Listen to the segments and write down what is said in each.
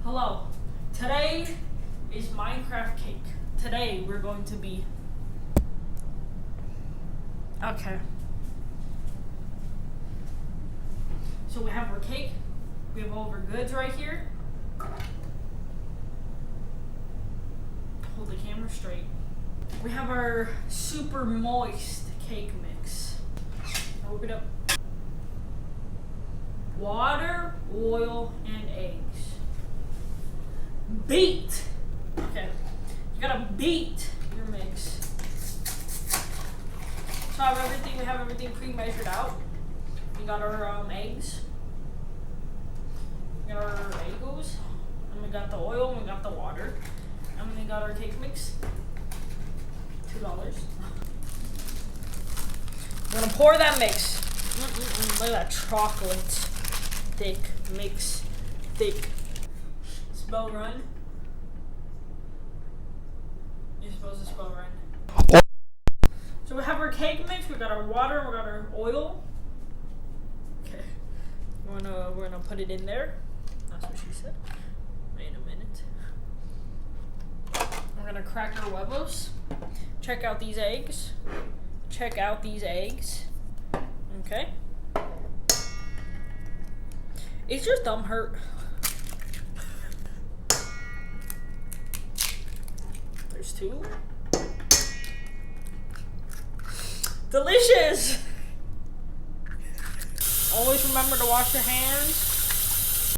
Hello. Today is Minecraft cake. Today we're going to be... Okay. So we have our cake. We have all of our goods right here. Hold the camera straight. We have our super moist cake mix. Open it up. Water, oil, and eggs. Beat. Okay. You gotta beat your mix. So we have everything pre-measured out. We got our eggs. We got our egos. And we got the oil, and we got the water. And we got our cake mix. $2. We're gonna pour that mix. Look at that chocolate. Thick mix. Thick. Spell run. You're supposed to spell run. So we have our cake mix, we got our water, we got our oil. Okay. We're gonna put it in there. That's what she said. Wait a minute. We're gonna crack our huevos. Check out these eggs. Check out these eggs. Okay. Is your thumb hurt? There's two. Delicious! Always remember to wash your hands.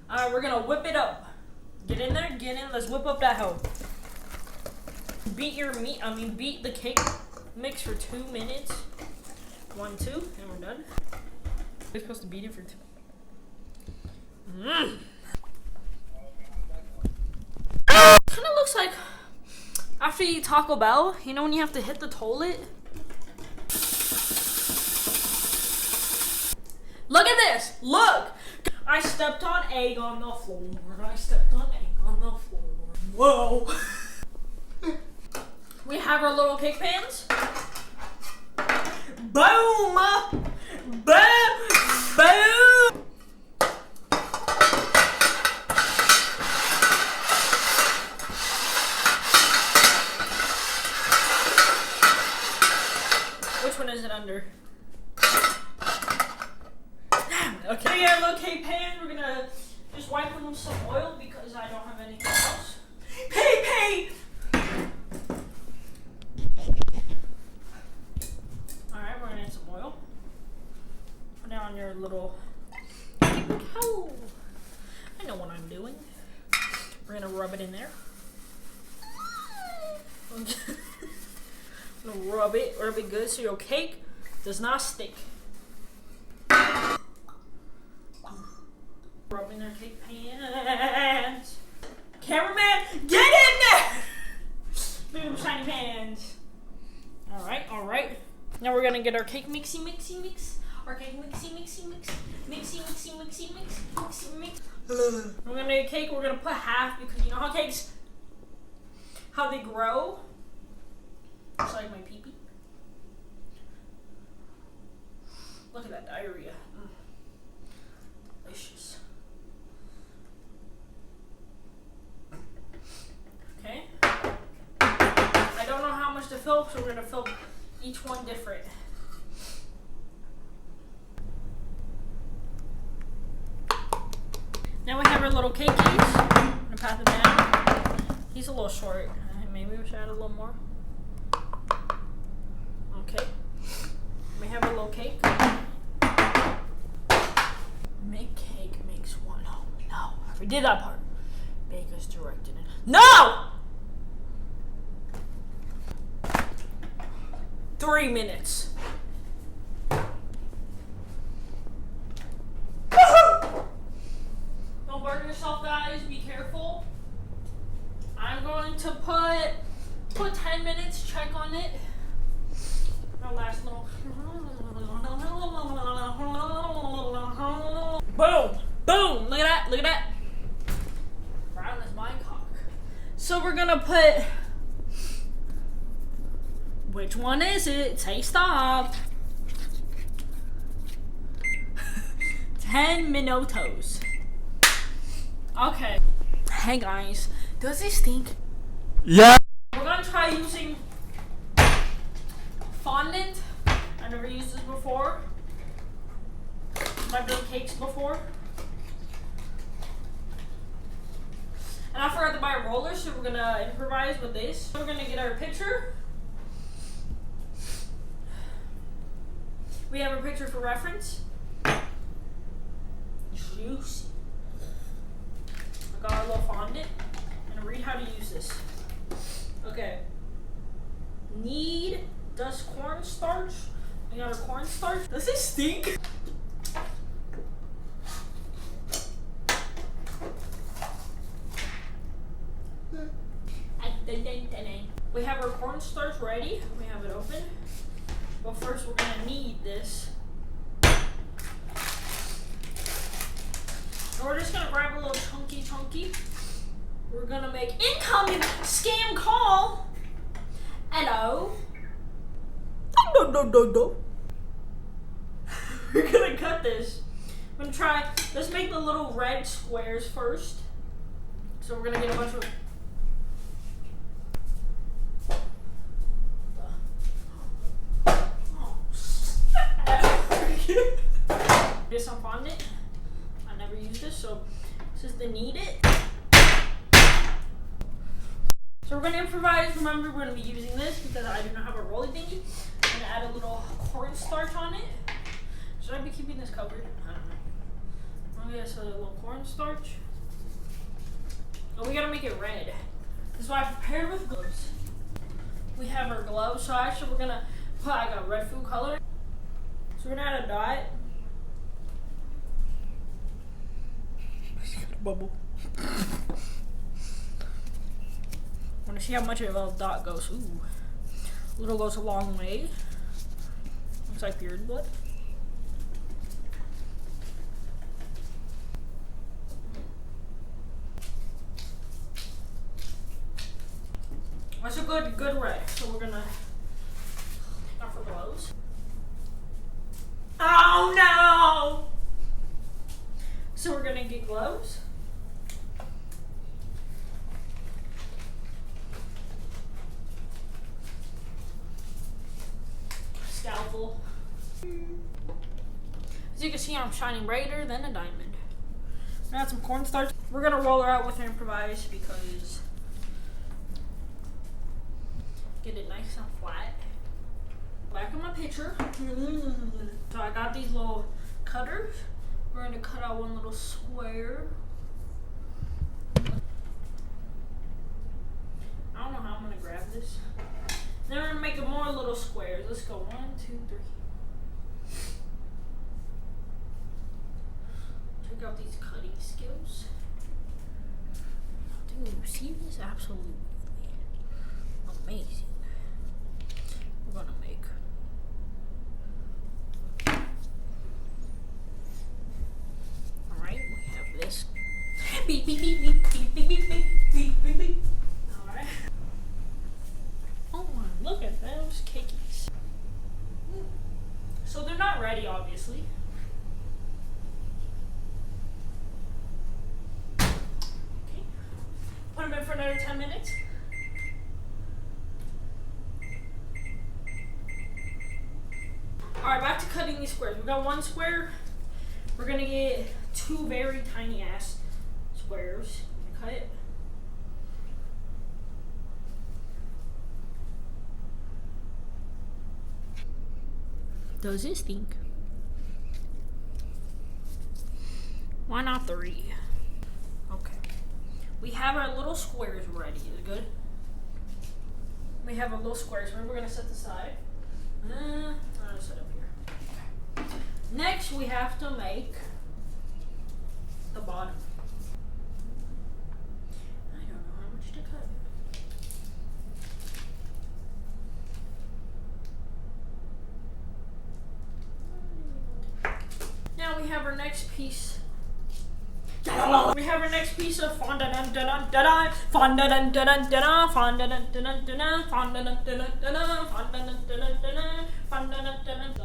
Alright, we're gonna whip it up. Get in there, get in, let's whip up that hoe. Beat the cake mix for 2 minutes. 1, 2, and we're done. We're supposed to beat it for 2. Kinda looks like after you eat Taco Bell, you know when you have to hit the toilet? Look at this! Look! I stepped on egg on the floor. I stepped on egg on the floor. Whoa! We have our little cake pans. Boom! Boom! Boom! Which one is it under? Okay. We got a little cake pan. We're gonna just wipe them with some oil because I don't have anything else. Pay! Alright, we're gonna add some oil. Put it on your little cow. I know what I'm doing. We're gonna rub it in there. Rub it good so your cake does not stick. Rubbing our cake pans. Cameraman, get in there! Boom, shiny pans. Alright. Now we're gonna get our cake mix. Our cake mix. We're gonna get cake, we're gonna put half because you know how cakes, how they grow? Just like my pee-pee. Look at that diarrhea. Delicious. Okay. I don't know how much to fill, so we're gonna fill each one different. Now we have our little cakeys. I'm gonna pass it down. He's a little short. Maybe we should add a little more. Okay. We have a little cake. Make cake makes one. Oh, no. We did that part. Baker's directed it. No! 3 minutes. Don't burn yourself, guys. Be careful. I'm going to put 10 minutes. Check on it. Our last little. Boom! Boom! Look at that! Brown as my cock. So we're gonna put. Which one is it? Say stop. 10 minutos. Okay. Hey guys, does this stink? Yeah. We're gonna try using fondant. I never used this before. I've done cakes before. And I forgot to buy a roller, so we're gonna improvise with this. We're gonna get our picture. We have a picture for reference. Juicy. I got our little fondant. I'm gonna read how to use this. Okay. Need does cornstarch. We got our cornstarch. Does it stink? We have our cornstarch ready. We have it open. But first we're gonna need this. And we're just gonna grab a little chunky. We're gonna make incoming scam call. Hello. No. We're gonna cut this. I'm gonna try. Let's make the little red squares first. So we're gonna get a bunch of. Get some fondant. I never used this, so this is the need it. So we're gonna improvise. Remember, we're gonna be using this because I do not have a rolly thingy. I'm gonna add a little cornstarch on it. Should I be keeping this covered? I don't know. Oh yeah, so a little cornstarch. Oh, we gotta make it red. This is why I prepared with gloves. We have our gloves, so actually we're gonna put like a red food color. So we're gonna add a dot. Bubble. Want to see how much of a dot goes? Ooh, little goes a long way. Looks like beard blood. That's a good red. So we're gonna take off our gloves. Oh no! So we're gonna get gloves. Scalpel. As you can see, I'm shining brighter than a diamond. I got some cornstarch. We're gonna roll her out with her improvise because get it nice and flat. Back in my picture. So I got these little cutters. We're gonna cut out one little square. I don't know how I'm gonna grab this. Then we're gonna make more little squares. Let's go 1, 2, 3. Check out these cutting skills. Dude, see this? Absolutely amazing. We're gonna make. Alright, we have this. Beep, beep, beep, beep, beep, beep, beep, beep, beep, beep, beep. Alright. Oh, look at those cakes. So they're not ready, obviously. Okay. Put them in for another 10 minutes. Alright, back to cutting these squares. We got one square. We're gonna get 2 very tiny ass squares. Cut it. Does this stink? Why not 3? Okay. We have our little squares ready. Is it good? We have our little squares. Remember, we're gonna set the side. I'm gonna set up here. Okay. Next, we have to make the bottom. I don't know how much to cut. Now we have our next piece. We have our next piece of fondant, fondant, fondant, fondant, fondant, fondant, fondant.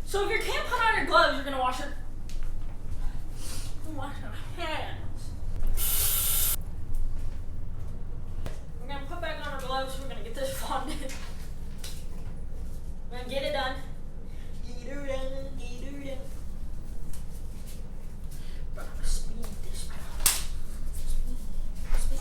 So if you can't put on your gloves, you're gonna wash your hands. We're gonna put back on our gloves. We're gonna get this fondant. We're gonna get it done. Get her done. Get her done. But I'm gonna speed this down. Speed.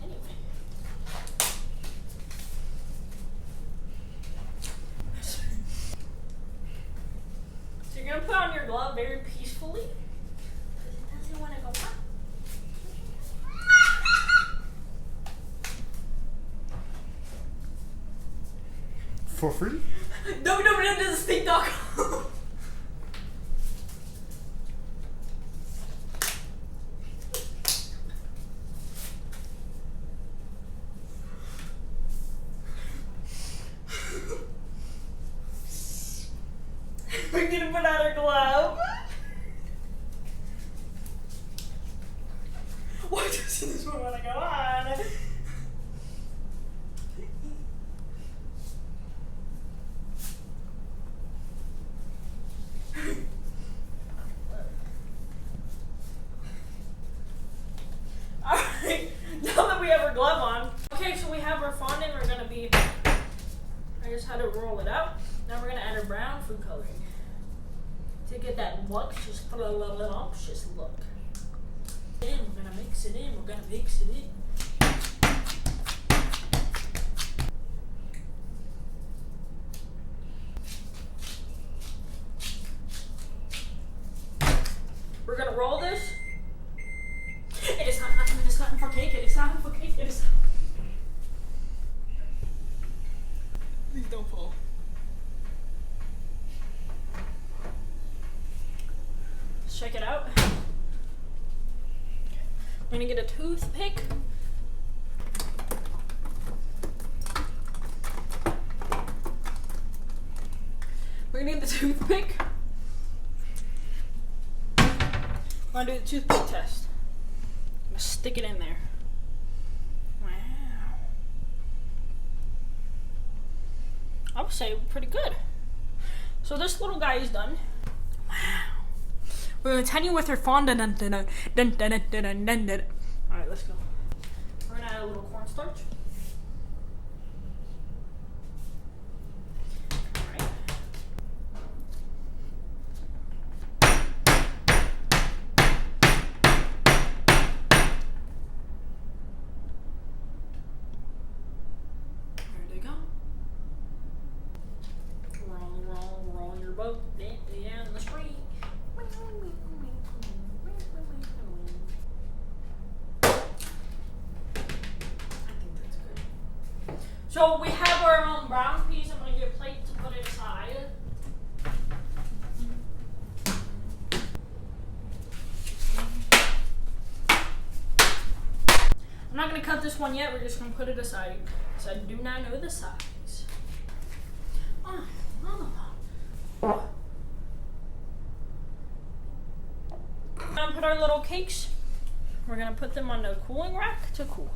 Anyway. So you're gonna put on your glove very peacefully. Because it doesn't want to go up. For free? www.steak.com. We're gonna put on our glove. Why doesn't this one want to go on? Alright, now that we have our glove on. Okay, so we have our fondant. We're gonna be, I just had to roll it out. Now we're gonna add our brown food coloring to get that luscious look. Then we're gonna mix it in. We're gonna mix it in. We're gonna roll this. It is time for cake. It is time for cake. It is time. Please don't fall. Let's check it out. I'm gonna get a toothpick. We're gonna get the toothpick. I'm gonna do the toothpick test. I'm gonna stick it in there. Wow. I would say pretty good. So this little guy is done. Wow. We're gonna continue with our fondant. Alright, let's go. We're gonna add a little cornstarch. Alright. There they go. Roll your boat down the street. So we have our brown piece. I'm gonna get a plate to put it aside. I'm not gonna cut this one yet. We're just gonna put it aside because I do not know the size. We're gonna put our little cakes. We're gonna put them on the cooling rack to cool.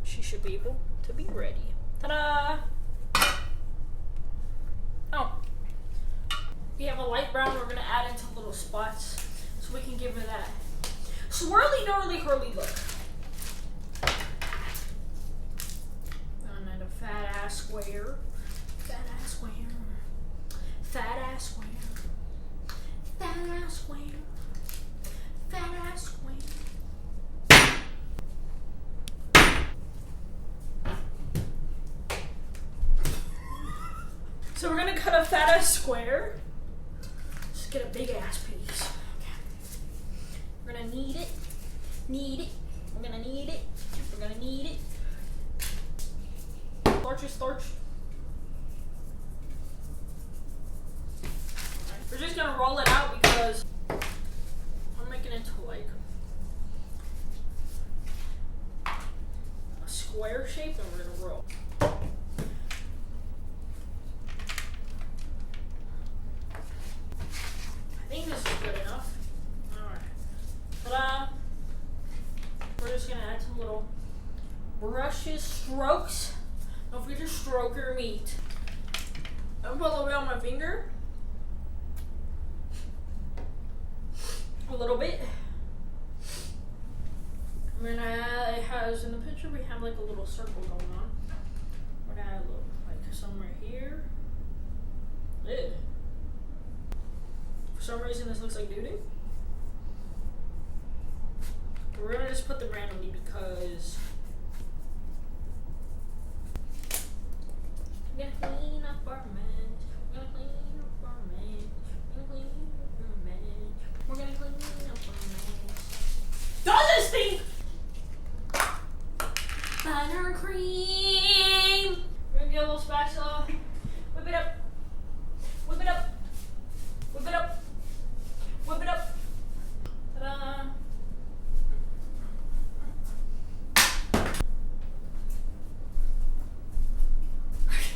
She should be able to be ready. Ta-da! Oh. We have a light brown we're gonna add into little spots so we can give her that swirly gnarly hurly look. And then a fat ass square. Fat ass square. Fat ass square. Fat ass square. Fat ass square. So we're gonna cut a fat ass square. Just get a big ass piece. Okay. We're gonna need it. Need it. We're gonna need it. We're gonna need it. Starch is starch. Right. We're just gonna roll it out because I'm making it into like square shape, and we're gonna roll. I think this is good enough. Alright. Ta-da! We're just gonna add some little brushes, strokes. Don't forget to stroke your meat. I'm gonna put a little bit on my finger. A little bit. We're gonna add, it has in the picture, we have like a little circle going on. We're gonna add a little, like somewhere here. Ew. For some reason, this looks like doo-doo. We're gonna just put them randomly because we're gonna clean up our mess. We're gonna clean up our mess. We're gonna clean up our mess. We're gonna clean up our mess. Does this thing? Buttercream. We're gonna get a little spatula. Whip it up. Whip it up. Whip it up. Whip it up. Ta-da.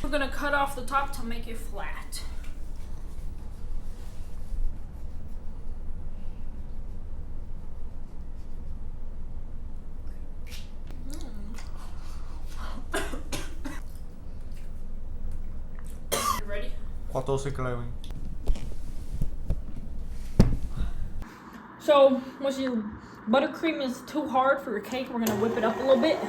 We're gonna cut off the top to make it flat. You ready? Quanto se clave? So, once your buttercream is too hard for your cake, we're gonna whip it up a little bit.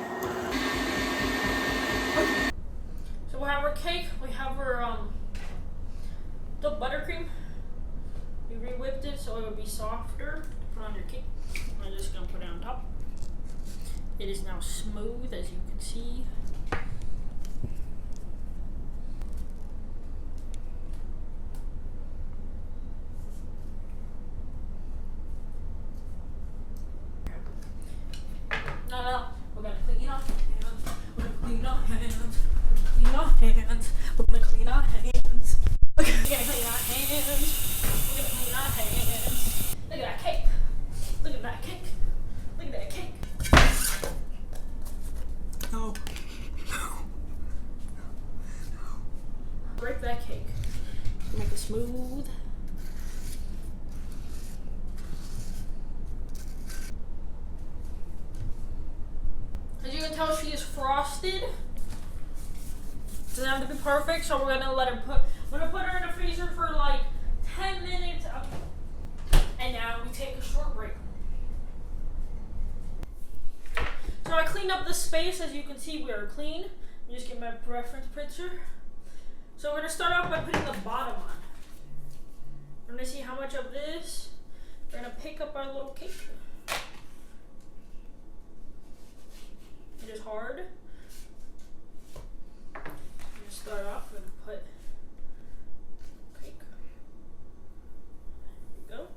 So we'll have our cake, we have our the buttercream. We re-whipped it so it would be softer to put on your cake. I'm just gonna put it on top. It is now smooth, as you can see. No, we're gonna clean our hands. We're gonna clean our hands. We're gonna clean our hands. We're gonna clean our hands. We're gonna clean our hands. We're gonna clean our hands. Look at that cake. Look at that cake. Look at that cake. No. Break that cake. Make it smooth. As you can tell, she is frosted. Doesn't have to be perfect, so we're gonna let her we're gonna put her in the freezer for like 10 minutes. And now we take a short break. So I cleaned up the space. As you can see, we are clean. Let me just get my reference picture. So we're gonna start off by putting the bottom on. We're gonna see how much of this. We're gonna pick up our little cake. It is hard. I'm gonna start off and put cake. There we go.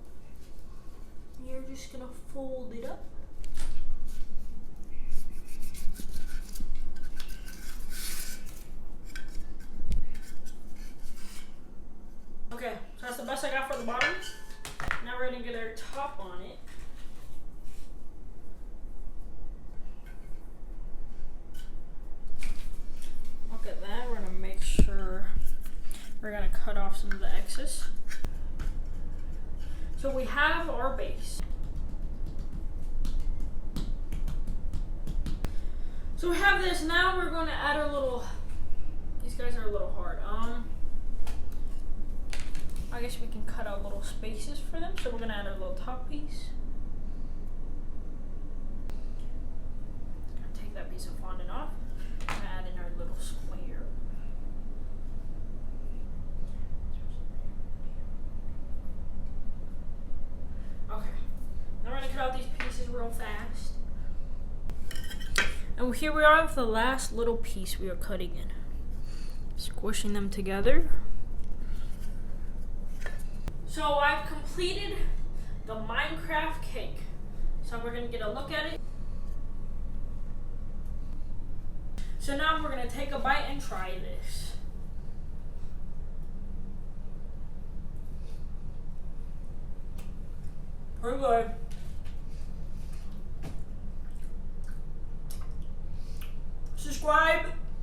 You're just gonna fold it up. Okay, so that's the best I got for the bottom. Now we're gonna get our top on it. Look at that, we're gonna make sure we're gonna cut off some of the excess. So we have our base. So we have this, now we're gonna add our little, these guys are a little hard. I guess we can cut out little spaces for them. So we're gonna add our little top piece. Gonna take that piece of fondant off. Gonna add in our little square. Okay. Now we're gonna cut out these pieces real fast. And here we are with the last little piece we are cutting in. Squishing them together. So I've completed the Minecraft cake. So we're gonna get a look at it. So now we're gonna take a bite and try this. Pretty good. subscribe.